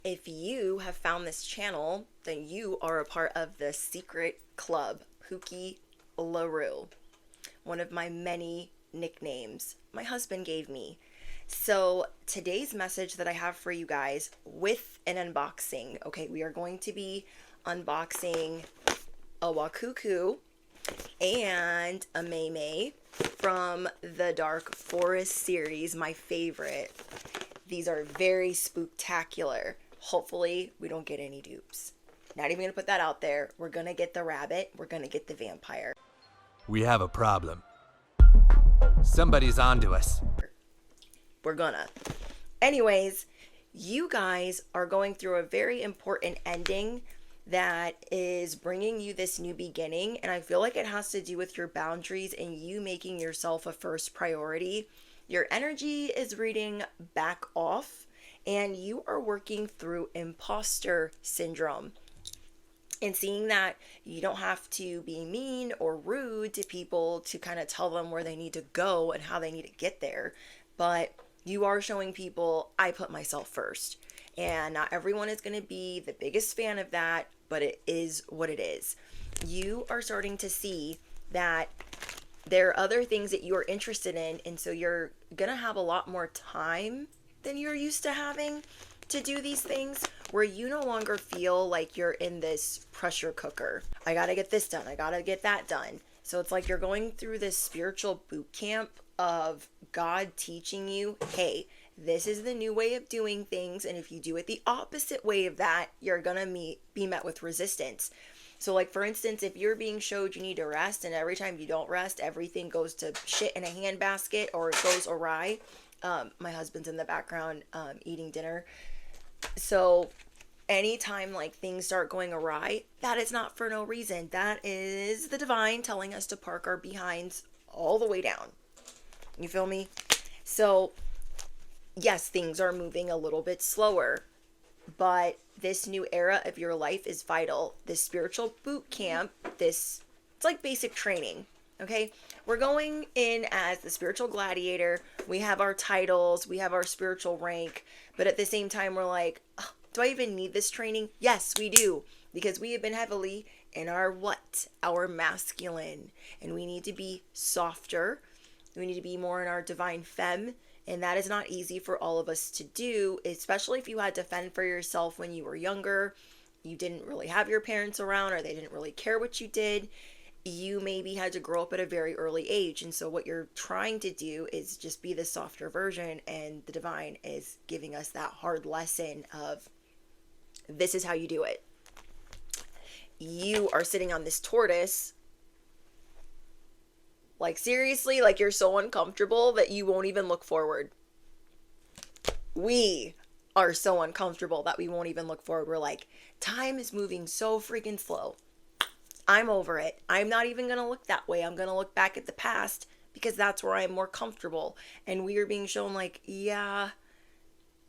If you have found this channel, then you are a part of the secret club, Pookie LaRue, one of my many nicknames my husband gave me. So today's message that I have for you guys with an unboxing, okay, we are going to be unboxing a Wakuku and a Maymay from the Dark Forest series, my favorite. These are very spooktacular. Hopefully we don't get any dupes. Not even gonna put that out there. We're gonna get the rabbit. We're gonna get the vampire. We have a problem. Somebody's onto us. We're gonna. Anyways, you guys are going through a very important ending that is bringing you this new beginning, and I feel like it has to do with your boundaries and you making yourself a first priority. Your energy is reading back off, and you are working through imposter syndrome and seeing that you don't have to be mean or rude to people to kind of tell them where they need to go and how they need to get there. But you are showing people, I put myself first. And not everyone is going to be the biggest fan of that, but it is what it is. You are starting to see that there are other things that you are interested in, and so you're going to have a lot more time than you're used to having to do these things, where you no longer feel like you're in this pressure cooker. I gotta get this done, I gotta get that done. So it's like you're going through this spiritual boot camp of God teaching you, hey, this is the new way of doing things, and if you do it the opposite way of that, you're gonna be met with resistance. So like, for instance, if you're being showed you need to rest, and every time you don't rest, everything goes to shit in a handbasket or it goes awry. My husband's in the background eating dinner. So anytime like things start going awry, that is not for no reason. That is the divine telling us to park our behinds all the way down. You feel me? So yes, things are moving a little bit slower, but this new era of your life is vital. This spiritual boot camp, it's like basic training. Okay, we're going in as the spiritual gladiator. We have our titles, we have our spiritual rank, but at the same time, we're like, oh, do I even need this training? Yes, we do, because we have been heavily in our what? Our masculine, and we need to be softer. We need to be more in our divine femme, and that is not easy for all of us to do, especially if you had to fend for yourself when you were younger. You didn't really have your parents around, or they didn't really care what you did. You maybe had to grow up at a very early age, and so what you're trying to do is just be the softer version, and the divine is giving us that hard lesson of this is how you do it. You are sitting on this tortoise, like seriously, like you're so uncomfortable that you won't even look forward. We are so uncomfortable that we won't even look forward. We're like, time is moving so freaking slow. I'm over it. I'm not even going to look that way. I'm going to look back at the past because that's where I'm more comfortable. And we are being shown like, yeah,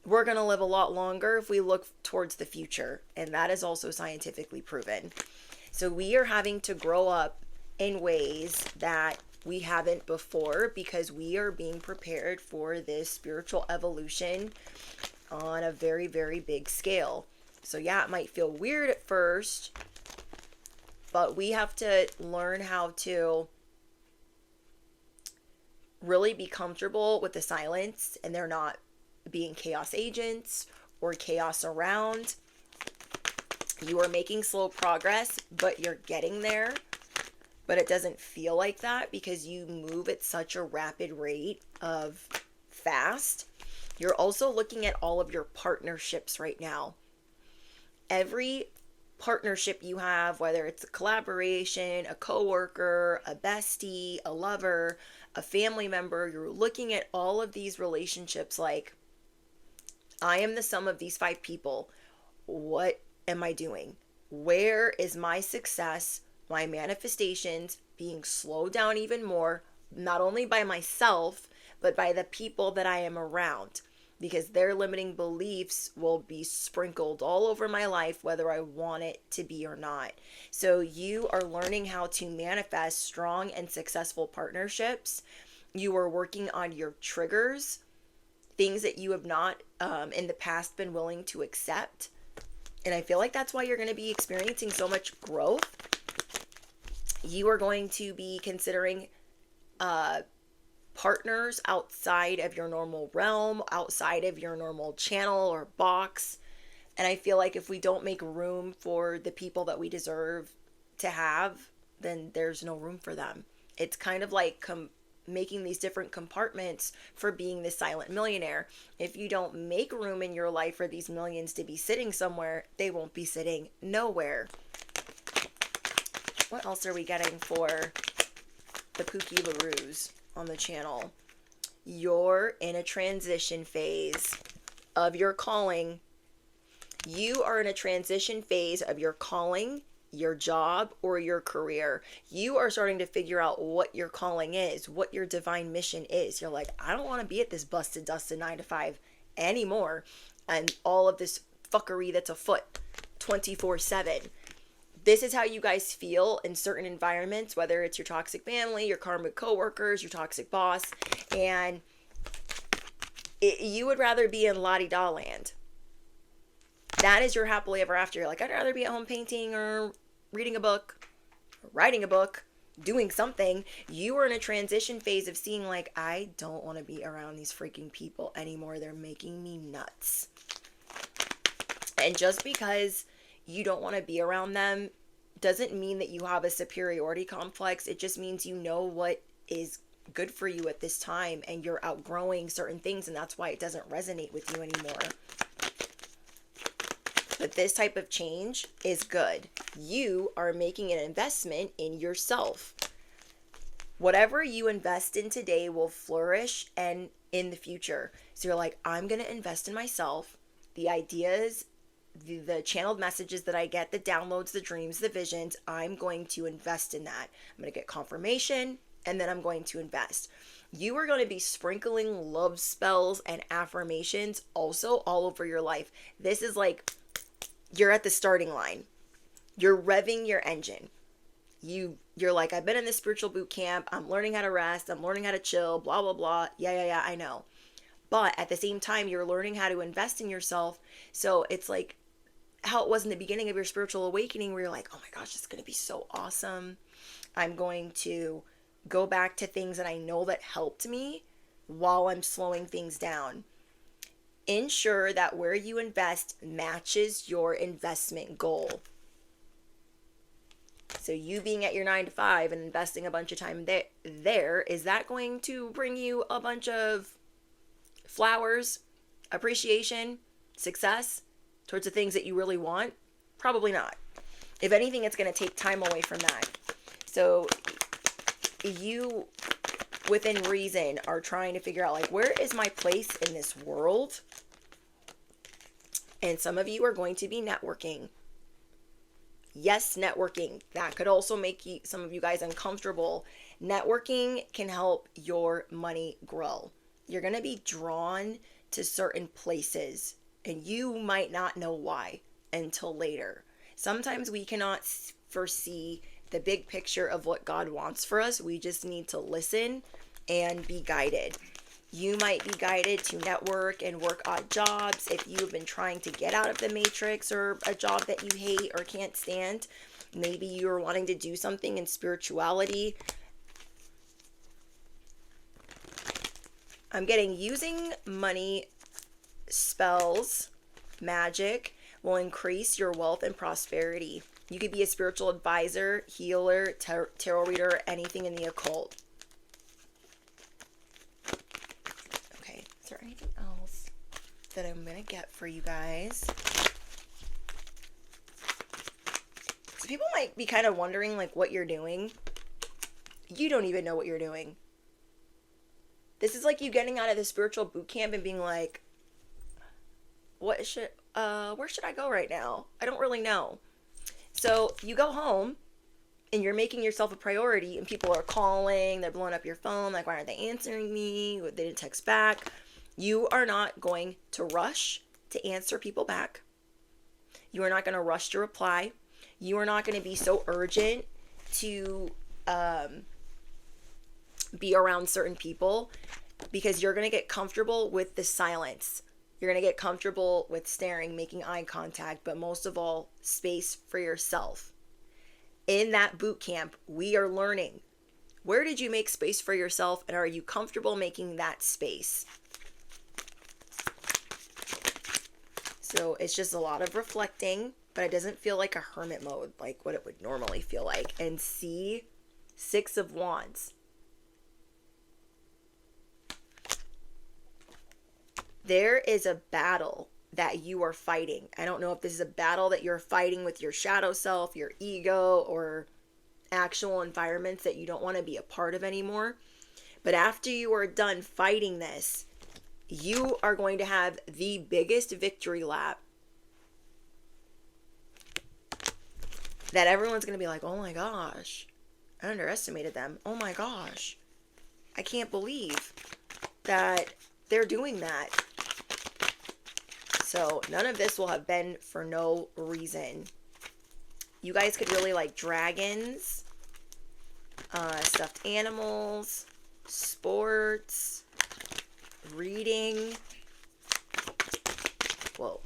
we're going to live a lot longer if we look towards the future. And that is also scientifically proven. So we are having to grow up in ways that we haven't before because we are being prepared for this spiritual evolution on a very, very big scale. So yeah, it might feel weird at first, but we have to learn how to really be comfortable with the silence, and they're not being chaos agents or chaos around. You are making slow progress, but you're getting there. But it doesn't feel like that because you move at such a rapid rate of fast. You're also looking at all of your partnerships right now. Every partnership you have, whether it's a collaboration, a coworker, a bestie, a lover, a family member, you're looking at all of these relationships like, I am the sum of these 5 people. What am I doing? Where is my success, my manifestations being slowed down even more, not only by myself, but by the people that I am around? Because their limiting beliefs will be sprinkled all over my life, whether I want it to be or not. So you are learning how to manifest strong and successful partnerships. You are working on your triggers. things that you have not in the past been willing to accept. And I feel like that's why you're going to be experiencing so much growth. You are going to be considering partners outside of your normal realm, outside of your normal channel or box. And I feel like if we don't make room for the people that we deserve to have, then there's no room for them. It's kind of like making these different compartments for being the silent millionaire. If you don't make room in your life for these millions to be sitting somewhere, they won't be sitting nowhere. What else are we getting for the Pookie LaRue's on the channel? You're in a transition phase of your calling. You are in a transition phase of your calling, your job, or your career. You are starting to figure out what your calling is, what your divine mission is. You're like, I don't want to be at this busted, dusted 9 to 5 anymore. And all of this fuckery that's afoot 24/7. This is how you guys feel in certain environments, whether it's your toxic family, your karmic coworkers, your toxic boss, and you would rather be in la-di-da land. That is your happily ever after. You're like, I'd rather be at home painting or reading a book, or writing a book, doing something. You are in a transition phase of seeing like, I don't want to be around these freaking people anymore. They're making me nuts. And just because you don't want to be around them doesn't mean that you have a superiority complex. It just means you know what is good for you at this time and you're outgrowing certain things, and that's why it doesn't resonate with you anymore. But this type of change is good. You are making an investment in yourself. Whatever you invest in today will flourish and in the future. So you're like, I'm going to invest in myself. The ideas, the channeled messages that I get, the downloads, the dreams, the visions, I'm going to invest in that. I'm going to get confirmation, and then I'm going to invest. You are going to be sprinkling love spells and affirmations also all over your life. This is like, you're at the starting line. You're revving your engine. You're like, I've been in this spiritual boot camp. I'm learning how to rest. I'm learning how to chill, blah, blah, blah. Yeah, I know. But at the same time, you're learning how to invest in yourself. So it's like how it was in the beginning of your spiritual awakening, where you're like, oh my gosh, it's going to be so awesome. I'm going to go back to things that I know that helped me while I'm slowing things down. Ensure that where you invest matches your investment goal. So you being at your 9 to 5 and investing a bunch of time there, is that going to bring you a bunch of flowers, appreciation, success towards the things that you really want? Probably not. If anything, it's going to take time away from that. So you, within reason, are trying to figure out, like, where is my place in this world? And some of you are going to be networking. Yes, networking. That could also make some of you guys uncomfortable. Networking can help your money grow. You're going to be drawn to certain places, and you might not know why until later. Sometimes we cannot foresee the big picture of what God wants for us. We just need to listen and be guided. You might be guided to network and work odd jobs if you've been trying to get out of the matrix, or a job that you hate or can't stand. Maybe you're wanting to do something in spirituality. I'm getting using money spells, magic, will increase your wealth and prosperity. You could be a spiritual advisor, healer, tarot reader, anything in the occult. Okay, is there anything else that I'm going to get for you guys? So people might be kind of wondering, like, what you're doing. You don't even know what you're doing. This is like you getting out of the spiritual boot camp and being like, where should I go right now? I don't really know. So you go home and you're making yourself a priority, and people are calling, they're blowing up your phone, like, why aren't they answering me? They didn't text back. You are not going to rush to answer people back. You are not going to rush to reply. You are not going to be so urgent to be around certain people. because you're going to get comfortable with the silence. You're going to get comfortable with staring, making eye contact, but most of all, space for yourself. In that boot camp, we are learning, where did you make space for yourself, and are you comfortable making that space? So it's just a lot of reflecting, but it doesn't feel like a hermit mode, like what it would normally feel like. And see, 6 of Wands. There is a battle that you are fighting. I don't know if this is a battle that you're fighting with your shadow self, your ego, or actual environments that you don't want to be a part of anymore. But after you are done fighting this, you are going to have the biggest victory lap that everyone's going to be like, oh my gosh, I underestimated them. Oh my gosh, I can't believe that they're doing that. So none of this will have been for no reason. You guys could really like dragons, stuffed animals, sports, reading. Whoa.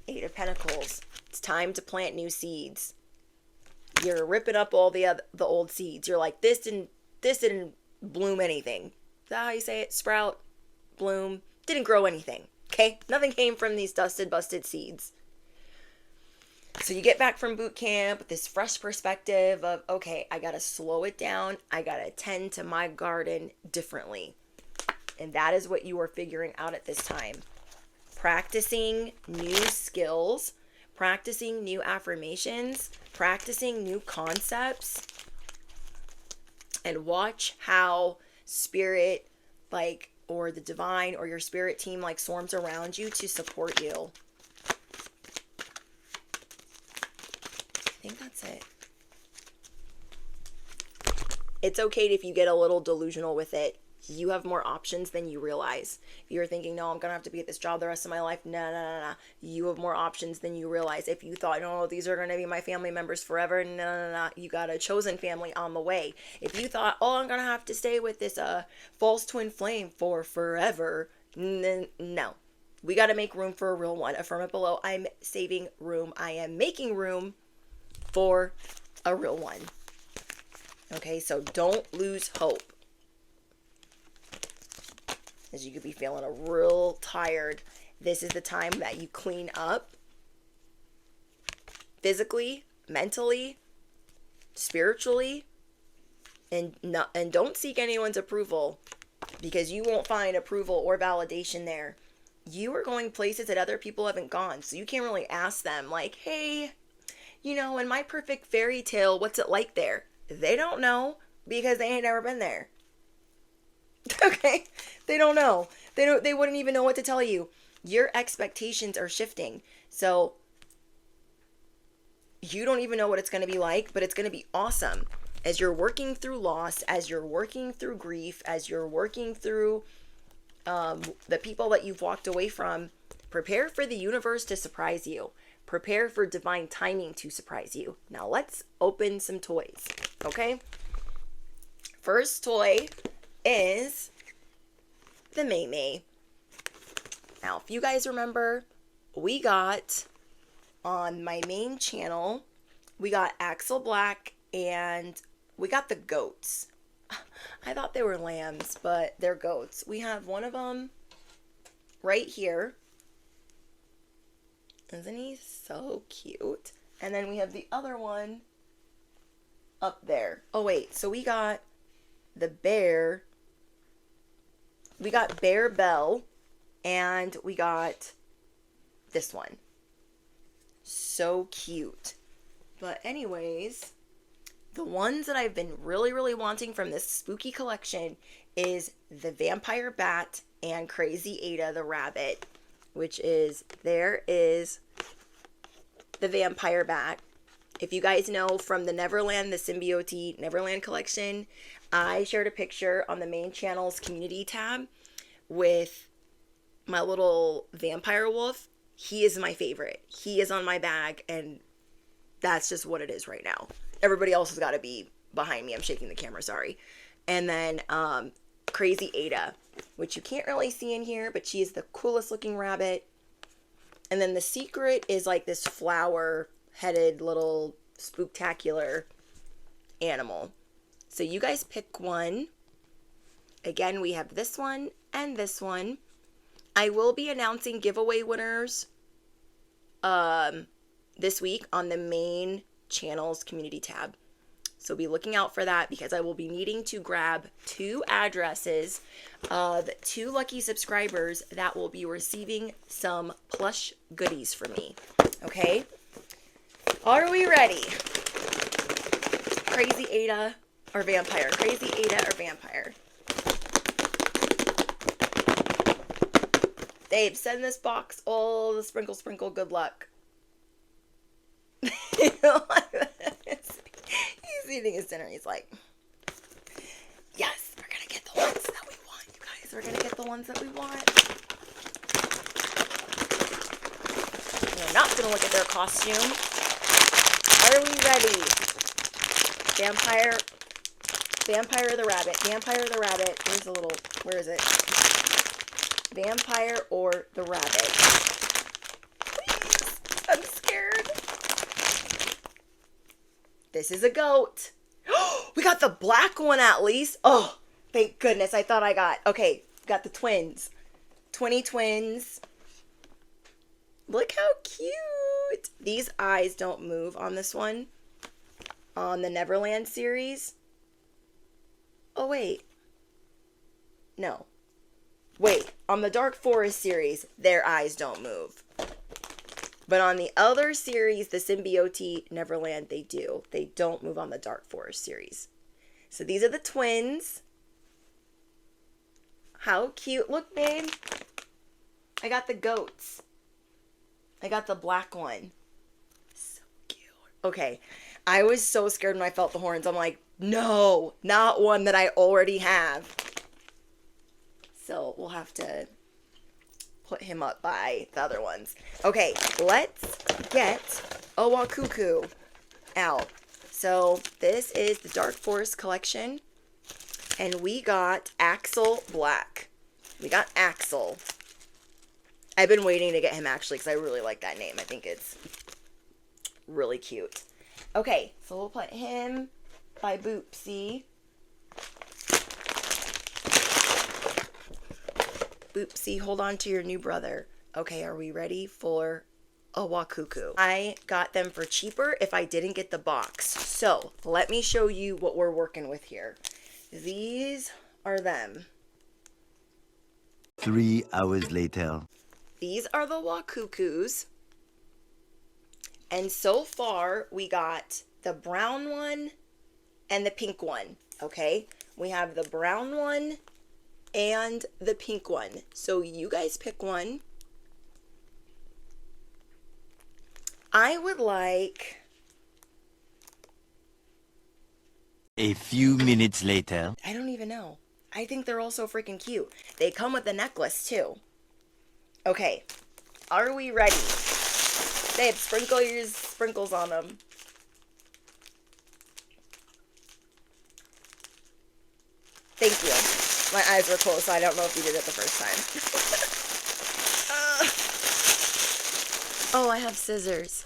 8 of Pentacles. It's time to plant new seeds. You're ripping up all the old seeds. You're like, this didn't bloom anything. Is that how you say it? Sprout, bloom, didn't grow anything. Okay? Nothing came from these dusted, busted seeds. So you get back from boot camp with this fresh perspective of, okay, I got to slow it down. I got to tend to my garden differently. And that is what you are figuring out at this time. Practicing new skills, practicing new affirmations, practicing new concepts, and watch how spirit, like, or the divine or your spirit team, like, swarms around you to support you. I think that's it. It's okay if you get a little delusional with it. You have more options than you realize. If you're thinking, no, I'm going to have to be at this job the rest of my life. No. You have more options than you realize. If you thought, no, these are going to be my family members forever. No. You got a chosen family on the way. If you thought, oh, I'm going to have to stay with this false twin flame for forever. No. We got to make room for a real one. Affirm it below. I'm saving room. I am making room for a real one. Okay, so don't lose hope. As you could be feeling a real tired. This is the time that you clean up. Physically, mentally, spiritually. And don't seek anyone's approval. Because you won't find approval or validation there. You are going places that other people haven't gone. So you can't really ask them like, hey, you know, in my perfect fairy tale, what's it like there? They don't know because they ain't never been there. Okay? They don't know. They wouldn't even know what to tell you. Your expectations are shifting. So you don't even know what it's going to be like, but it's going to be awesome. As you're working through loss, as you're working through grief, as you're working through the people that you've walked away from, prepare for the universe to surprise you. Prepare for divine timing to surprise you. Now let's open some toys, okay? First toy is the May. Now, if you guys remember, we got on my main channel, we got Axel Black and we got the goats. I thought they were lambs, but they're goats. We have one of them right here. Isn't he so cute? And then we have the other one up there. Oh, wait. So we got the bear. We got Bear Bell. And we got this one. So cute. But anyways, the ones that I've been really, really wanting from this spooky collection is the Vampire Bat and Crazy Ada the Rabbit. Which is, there is the Vampire Bat. If you guys know from the Neverland, the Symbiote Neverland collection, I shared a picture on the main channel's community tab with my little vampire wolf. He is my favorite. He is on my bag, and that's just what it is right now. Everybody else has got to be behind me. I'm shaking the camera, sorry. And then Crazy Ada, which you can't really see in here, but she is the coolest looking rabbit. And then the secret is like this flower-headed little spooktacular animal. So you guys pick one. Again, we have this one and this one. I will be announcing giveaway winners this week on the main channel's community tab. So be looking out for that, because I will be needing to grab 2 addresses of 2 lucky subscribers that will be receiving some plush goodies from me. Okay? Are we ready? Crazy Ada or vampire? Crazy Ada or vampire? Dave, send this box all the sprinkle, sprinkle, good luck. He's eating his dinner. He's like, yes, we're going to get the ones that we want, you guys. We're going to get the ones that we want. We're not going to look at their costume. Are we ready? Vampire or the rabbit? Vampire or the rabbit? Here's a little, where is it? Vampire or the rabbit? Please, I'm scared. This is a goat. We got the black one at least. Oh, thank goodness. I thought I got, okay, got the twins. 20 twins. Look how cute. These eyes don't move on this one. On the Neverland series. Oh, wait. No. Wait, on the Dark Forest series, their eyes don't move. But on the other series, the Symbiote Neverland, they do. They don't move on the Dark Forest series. So these are the twins. How cute. Look, babe. I got the goats. I got the black one. So cute. Okay. I was so scared when I felt the horns. I'm like, no, not one that I already have. So we'll have to put him up by the other ones. Okay, let's get Owakuku out. So this is the Dark Forest collection. And we got Axel Black. We got Axel. I've been waiting to get him actually because I really like that name. I think it's really cute. Okay, so we'll put him by Boopsie. Boopsie, hold on to your new brother. Okay, are we ready for Owakuku? I got them for cheaper if I didn't get the box. So, let me show you what we're working with here. These are them. 3 hours later. These are the Wakukus. And so far, we got the brown one and the pink one. Okay? We have the brown one and the pink one. So you guys pick one. I would like... A few minutes later. I don't even know. I think they're all so freaking cute. They come with a necklace too. Okay. Are we ready? Babe, sprinkle your sprinkles on them. Thank you. My eyes were closed, so I don't know if you did it the first time. Oh, I have scissors.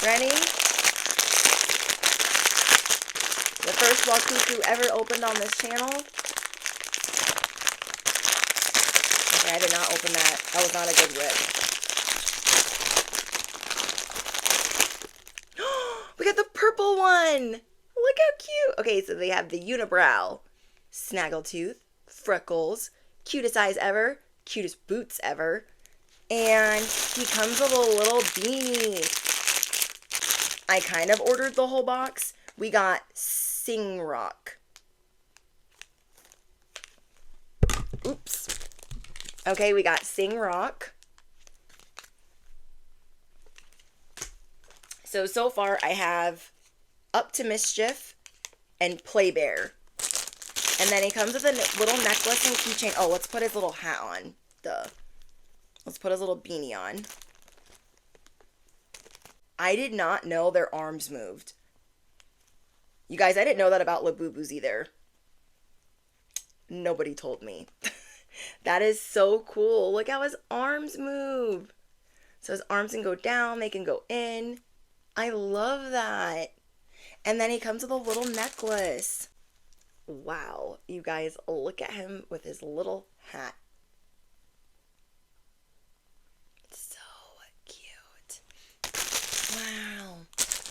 Ready? The first Wakuku ever opened on this channel. Okay, I did not open that. That was not a good rip. We got the purple one. Look how cute. Okay, so they have the unibrow, snaggletooth, freckles, cutest eyes ever, cutest boots ever, and he comes with a little beanie. I kind of ordered the whole box. We got Sing Rock. Oops. Okay, we got Sing Rock. So far I have Up to Mischief and Play Bear. And then he comes with a little necklace and keychain. Oh, let's put his little hat on. Duh. Let's put his little beanie on. I did not know their arms moved. You guys, I didn't know that about Labubus either. Nobody told me. That is so cool. Look how his arms move. So his arms can go down, they can go in. I love that. And then he comes with a little necklace. Wow, you guys, look at him with his little hat. So cute. Wow.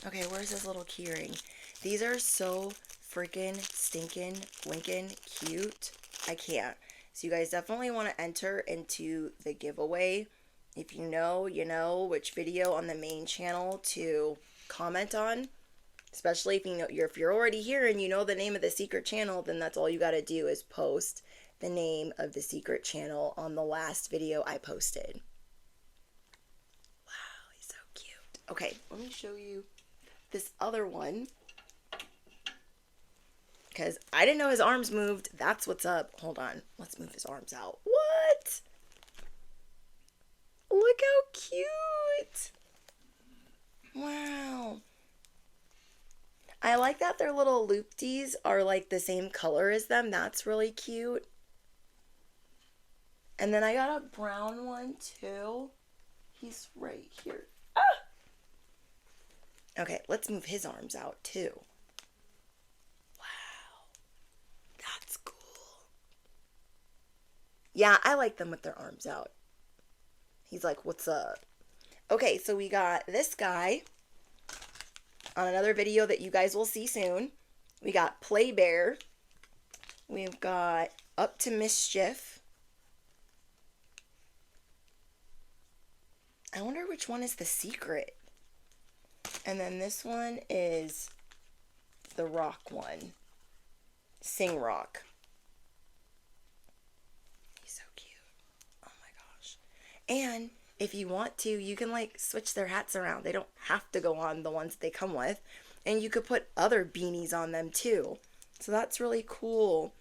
Okay, where's his little keyring? These are so freaking stinking blinking cute. I can't. So you guys definitely want to enter into the giveaway. If you know, you know which video on the main channel to comment on. Especially if you know if you're already here and you know the name of the secret channel, then that's all you got to do is post the name of the secret channel on the last video I posted. Wow, he's so cute. Okay, let me show you this other one. Because I didn't know his arms moved. That's what's up. Hold on. Let's move his arms out. What? Look how cute. Wow. I like that their little loopties are like the same color as them. That's really cute. And then I got a brown one too. He's right here. Ah! Okay, let's move his arms out too. Wow. That's cool. Yeah, I like them with their arms out. He's like, what's up? Okay, so we got this guy on another video that you guys will see soon. We got Play Bear. We've got Up to Mischief. I wonder which one is the secret. And then this one is the rock one. Sing Rock. He's so cute. Oh my gosh. And if you want to, you can like switch their hats around. They don't have to go on the ones they come with. And you could put other beanies on them too. So that's really cool.